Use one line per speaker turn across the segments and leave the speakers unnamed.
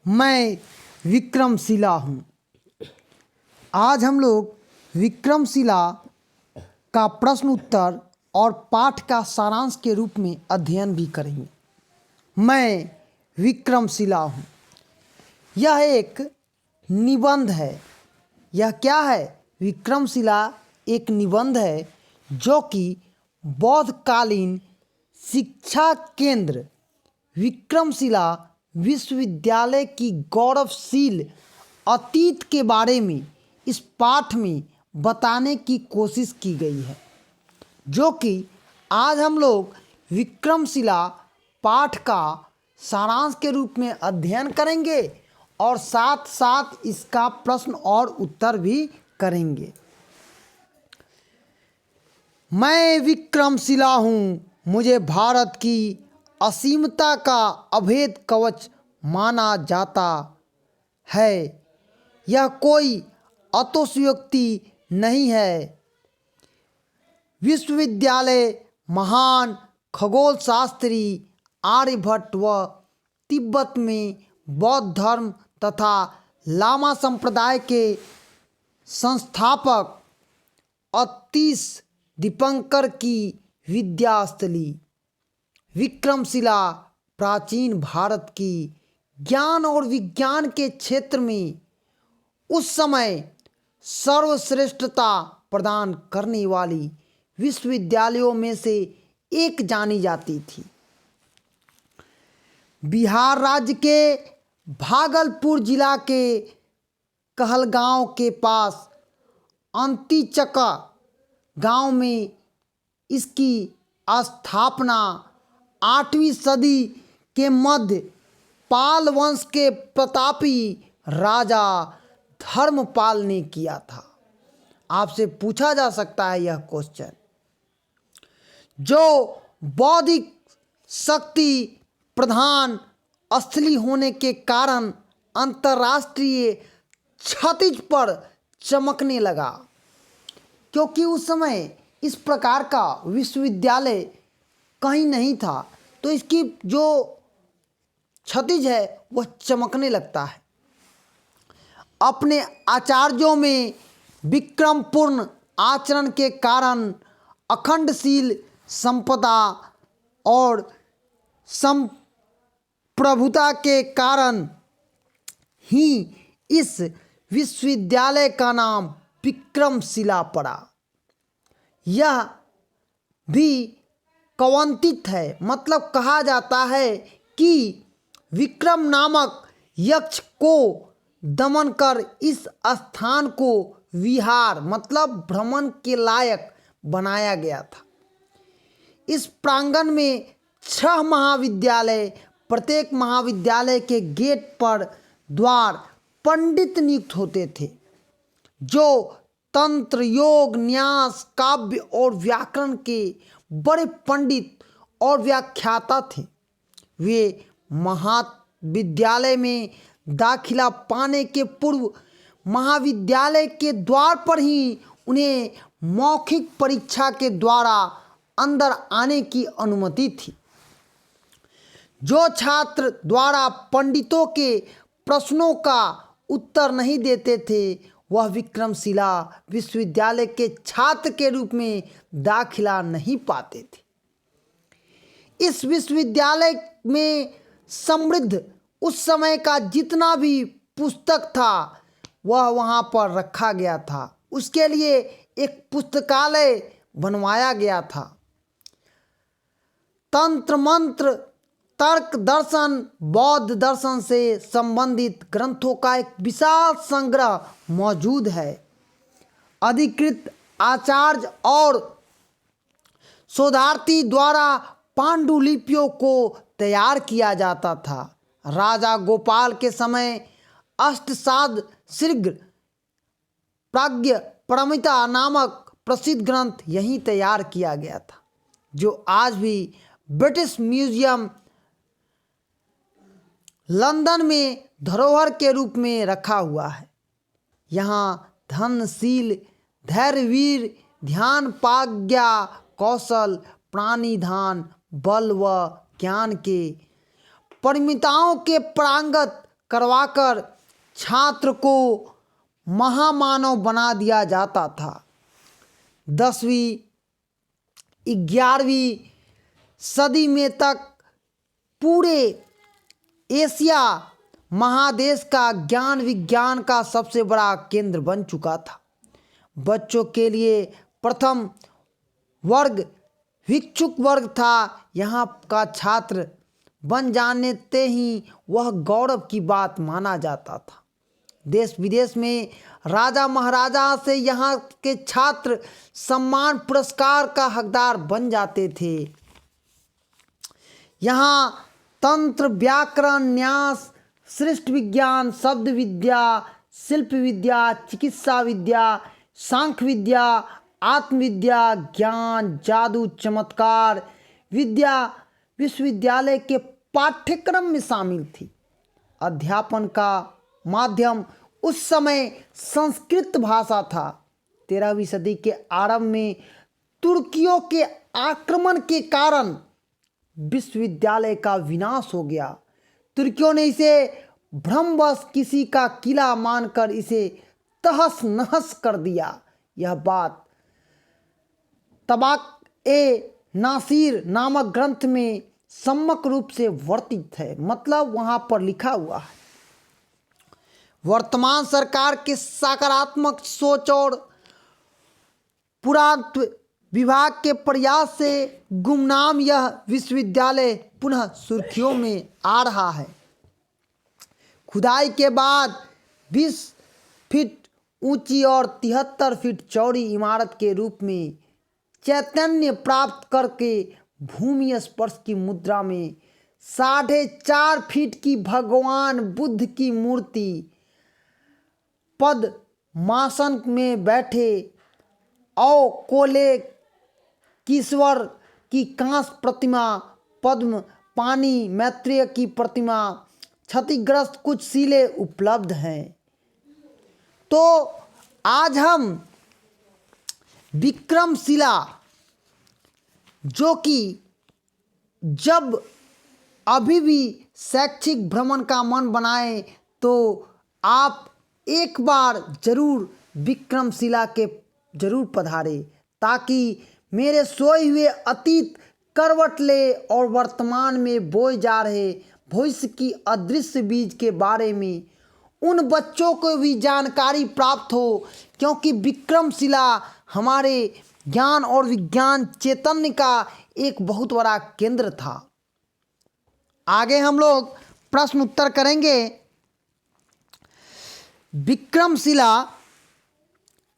मैं विक्रमशिला हूँ। आज हम लोग विक्रमशिला का प्रश्न उत्तर और पाठ का सारांश के रूप में अध्ययन भी करेंगे। मैं विक्रमशिला हूँ। यह एक निबंध है। यह क्या है? विक्रमशिला एक निबंध है जो कि बौद्धकालीन शिक्षा केंद्र विक्रमशिला विश्वविद्यालय की गौरवशील अतीत के बारे में इस पाठ में बताने की कोशिश की गई है, जो कि आज हम लोग विक्रमशिला पाठ का सारांश के रूप में अध्ययन करेंगे और साथ साथ इसका प्रश्न और उत्तर भी करेंगे। मैं विक्रमशिला हूँ। मुझे भारत की असीमता का अभेद कवच माना जाता है। यह कोई अतिशयोक्ति नहीं है। विश्वविद्यालय महान खगोल शास्त्री आर्यभट्ट व तिब्बत में बौद्ध धर्म तथा लामा संप्रदाय के संस्थापक अतीश दीपंकर की विद्यास्थली। विक्रमशिला प्राचीन भारत की ज्ञान और विज्ञान के क्षेत्र में उस समय सर्वश्रेष्ठता प्रदान करने वाली विश्वविद्यालयों में से एक जानी जाती थी। बिहार राज्य के भागलपुर जिला के कहलगांव के पास अंतिचका गांव में इसकी स्थापना 8वीं सदी के मध्य पाल वंश के प्रतापी राजा धर्मपाल ने किया था। आपसे पूछा जा सकता है यह क्वेश्चन, जो बौद्धिक शक्ति प्रधान स्थली होने के कारण अंतर्राष्ट्रीय क्षितिज पर चमकने लगा, क्योंकि उस समय इस प्रकार का विश्वविद्यालय कहीं नहीं था, तो इसकी जो क्षितिज है वह चमकने लगता है। अपने आचार्यों में विक्रमपूर्ण आचरण के कारण, अखंडशील संपदा और संप्रभुता के कारण ही इस विश्वविद्यालय का नाम विक्रमशिला पड़ा। यह भी कवंतित है, मतलब कहा जाता है कि विक्रम नामक यक्ष को दमन कर इस स्थान को विहार मतलब भ्रमण के लायक बनाया गया था। इस प्रांगण में 6 महाविद्यालय, प्रत्येक महाविद्यालय के गेट पर द्वार पंडित नियुक्त होते थे, जो तंत्र, योग, न्यास, काव्य और व्याकरण के बड़े पंडित और व्याख्याता थे। वे महाविद्यालय में दाखिला पाने के पूर्व महाविद्यालय के द्वार पर ही उन्हें मौखिक परीक्षा के द्वारा अंदर आने की अनुमति थी। जो छात्र द्वारा पंडितों के प्रश्नों का उत्तर नहीं देते थे, वह विक्रमशिला विश्वविद्यालय के छात्र के रूप में दाखिला नहीं पाते थे। इस विश्वविद्यालय में समृद्ध उस समय का जितना भी पुस्तक था वह वहाँ पर रखा गया था। उसके लिए एक पुस्तकालय बनवाया गया था। तंत्र मंत्र, तर्क दर्शन, बौद्ध दर्शन से संबंधित ग्रंथों का एक विशाल संग्रह मौजूद है। अधिकृत आचार्य और शोधार्थी द्वारा पांडुलिपियों को तैयार किया जाता था। राजा गोपाल के समय अष्टसाध शीघ्र प्राज्ञ परमिता नामक प्रसिद्ध ग्रंथ यहीं तैयार किया गया था, जो आज भी ब्रिटिश म्यूजियम लंदन में धरोहर के रूप में रखा हुआ है। यहाँ धनशील, धैर्यवीर, ध्यान, पाज्ञा, कौशल, प्राणिधान, बल व ज्ञान के परिमिताओं के प्रांगत करवाकर छात्र को महामानव बना दिया जाता था। 10वीं 11वीं सदी में तक पूरे एशिया महादेश का ज्ञान विज्ञान का सबसे बड़ा केंद्र बन चुका था। बच्चों के लिए प्रथम वर्ग भिक्षुक वर्ग था। यहाँ का छात्र बन जाने ही वह गौरव की बात माना जाता था। देश विदेश में राजा महाराजा से यहाँ के छात्र सम्मान पुरस्कार का हकदार बन जाते थे। यहाँ तंत्र, व्याकरण, न्यास, सृष्टि विज्ञान, शब्द विद्या, शिल्प विद्या, चिकित्सा विद्या, सांख्य विद्या, आत्मविद्या, ज्ञान, जादू, चमत्कार विद्या विश्वविद्यालय के पाठ्यक्रम में शामिल थी। अध्यापन का माध्यम उस समय संस्कृत भाषा था। 13वीं सदी के आरंभ में तुर्कियों के आक्रमण के कारण विश्वविद्यालय का विनाश हो गया। तुर्कियों ने इसे भ्रमवश किसी का किला मानकर इसे तहस नहस कर दिया। यह बात तबाक ए नासिर नामक ग्रंथ में सम्यक रूप से वर्णित है, मतलब वहाँ पर लिखा हुआ है। वर्तमान सरकार के सकारात्मक सोच और पुरातत्व विभाग के प्रयास से गुमनाम यह विश्वविद्यालय पुनः सुर्खियों में आ रहा है। खुदाई के बाद 20 फीट ऊंची और 73 फीट चौड़ी इमारत के रूप में चैतन्य प्राप्त करके भूमि स्पर्श की मुद्रा में 4.5 फीट की भगवान बुद्ध की मूर्ति पद्मासन में बैठे और कोले कीश्वर की कांस प्रतिमा, पद्म पानी मैत्रेय की प्रतिमा, क्षतिग्रस्त कुछ शिले उपलब्ध हैं। तो आज हम विक्रमशिला, जो कि जब अभी भी शैक्षिक भ्रमण का मन बनाए तो आप एक बार जरूर विक्रमशिला के जरूर पधारे, ताकि मेरे सोए हुए अतीत करवट ले और वर्तमान में बोए जा रहे भविष्य की अदृश्य बीज के बारे में उन बच्चों को भी जानकारी प्राप्त हो, क्योंकि विक्रमशिला हमारे ज्ञान और विज्ञान चैतन्य का एक बहुत बड़ा केंद्र था। आगे हम लोग प्रश्न उत्तर करेंगे। विक्रमशिला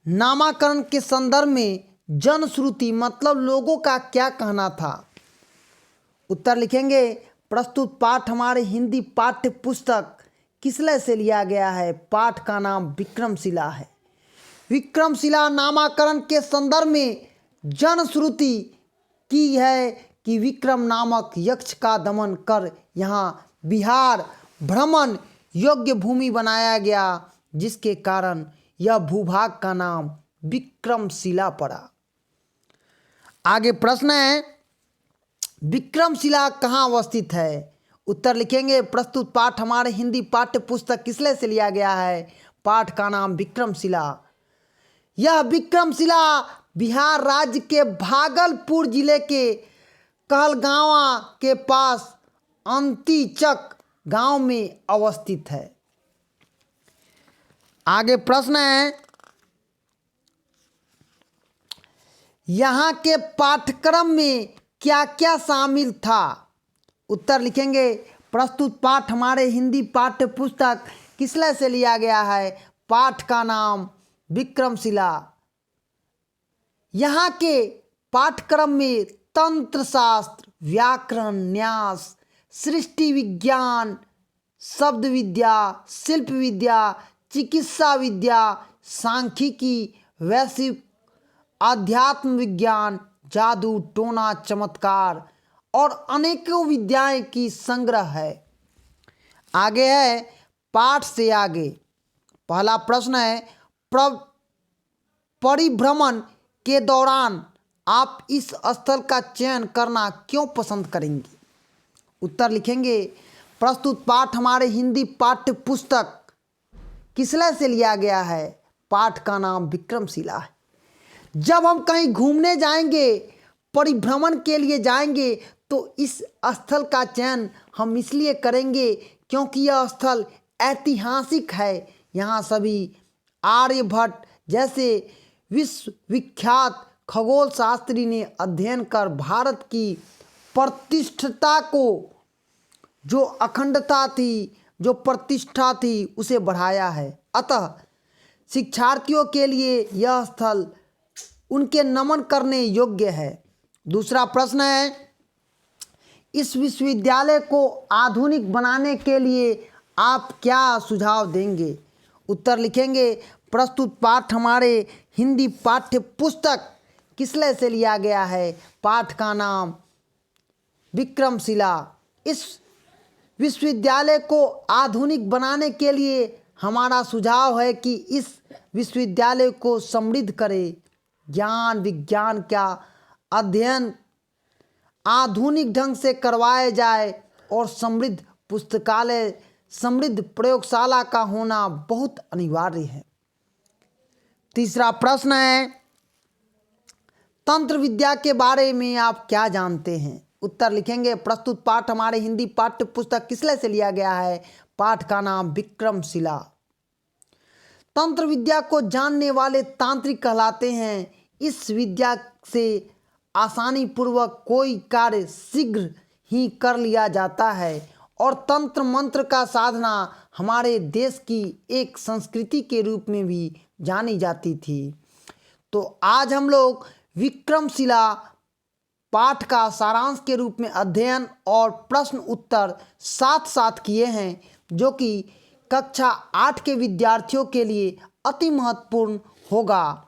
नामकरण के संदर्भ में जनश्रुति मतलब लोगों का क्या कहना था? उत्तर लिखेंगे। प्रस्तुत पाठ हमारे हिंदी पाठ्य पुस्तक किसलय से लिया गया है। पाठ का नाम विक्रमशिला है। विक्रमशिला नामकरण के संदर्भ में जनश्रुति की है कि विक्रम नामक यक्ष का दमन कर यहाँ बिहार भ्रमण योग्य भूमि बनाया गया, जिसके कारण यह भूभाग का नाम विक्रमशिला पड़ा। आगे प्रश्न है, विक्रमशिला कहाँ अवस्थित है? उत्तर लिखेंगे। प्रस्तुत पाठ हमारे हिंदी पाठ्य पुस्तक किसलय से लिया गया है। पाठ का नाम विक्रमशिला। यह विक्रमशिला बिहार राज्य के भागलपुर जिले के कहलगांव के पास अंतिचक गांव में अवस्थित है। आगे प्रश्न है, यहाँ के पाठ्यक्रम में क्या क्या शामिल था? उत्तर लिखेंगे। प्रस्तुत पाठ हमारे हिंदी पाठ्य पुस्तक किसलय से लिया गया है। पाठ का नाम विक्रमशिला। यहाँ के पाठ्यक्रम में तंत्र शास्त्र, व्याकरण, न्यास, सृष्टि विज्ञान, शब्द विद्या, शिल्प विद्या, चिकित्सा विद्या, सांख्यिकी, वैश्विक आध्यात्म विज्ञान, जादू, टोना, चमत्कार और अनेकों विद्याएं की संग्रह है। आगे है पाठ से आगे। पहला प्रश्न है, परिभ्रमण के दौरान आप इस स्थल का चयन करना क्यों पसंद करेंगे? उत्तर लिखेंगे। प्रस्तुत पाठ हमारे हिंदी पाठ्य पुस्तक किसलय से लिया गया है? पाठ का नाम विक्रमशिला है। जब हम कहीं घूमने जाएंगे, परिभ्रमण के लिए जाएंगे, तो इस स्थल का चयन हम इसलिए करेंगे क्योंकि यह स्थल ऐतिहासिक है। यहाँ सभी आर्यभट्ट जैसे विश्व विख्यात खगोल शास्त्री ने अध्ययन कर भारत की प्रतिष्ठता को, जो अखंडता थी, जो प्रतिष्ठा थी, उसे बढ़ाया है। अतः शिक्षार्थियों के लिए यह स्थल उनके नमन करने योग्य है। दूसरा प्रश्न है, इस विश्वविद्यालय को आधुनिक बनाने के लिए आप क्या सुझाव देंगे? उत्तर लिखेंगे, प्रस्तुत पाठ हमारे हिंदी पाठ्य पुस्तक किसलय से लिया गया है? पाठ का नाम विक्रमशिला। इस विश्वविद्यालय को आधुनिक बनाने के लिए हमारा सुझाव है कि इस विश्वविद्यालय को समृद्ध करें। ज्ञान विज्ञान का अध्ययन आधुनिक ढंग से करवाया जाए और समृद्ध पुस्तकालय, समृद्ध प्रयोगशाला का होना बहुत अनिवार्य है। तीसरा प्रश्न है, तंत्र विद्या के बारे में आप क्या जानते हैं? उत्तर लिखेंगे, प्रस्तुत पाठ हमारे हिंदी पाठ्य पुस्तक किसलय से लिया गया है? पाठ का नाम विक्रमशिला। तंत्र विद्या को जानने वाले तांत्रिक कहलाते हैं। इस विद्या से आसानी पूर्वक कोई कार्य शीघ्र ही कर लिया जाता है और तंत्र मंत्र का साधना हमारे देश की एक संस्कृति के रूप में भी जानी जाती थी। तो आज हम लोग विक्रमशिला पाठ का सारांश के रूप में अध्ययन और प्रश्न उत्तर साथ साथ किए हैं, जो कि कक्षा 8 के विद्यार्थियों के लिए अति महत्वपूर्ण होगा।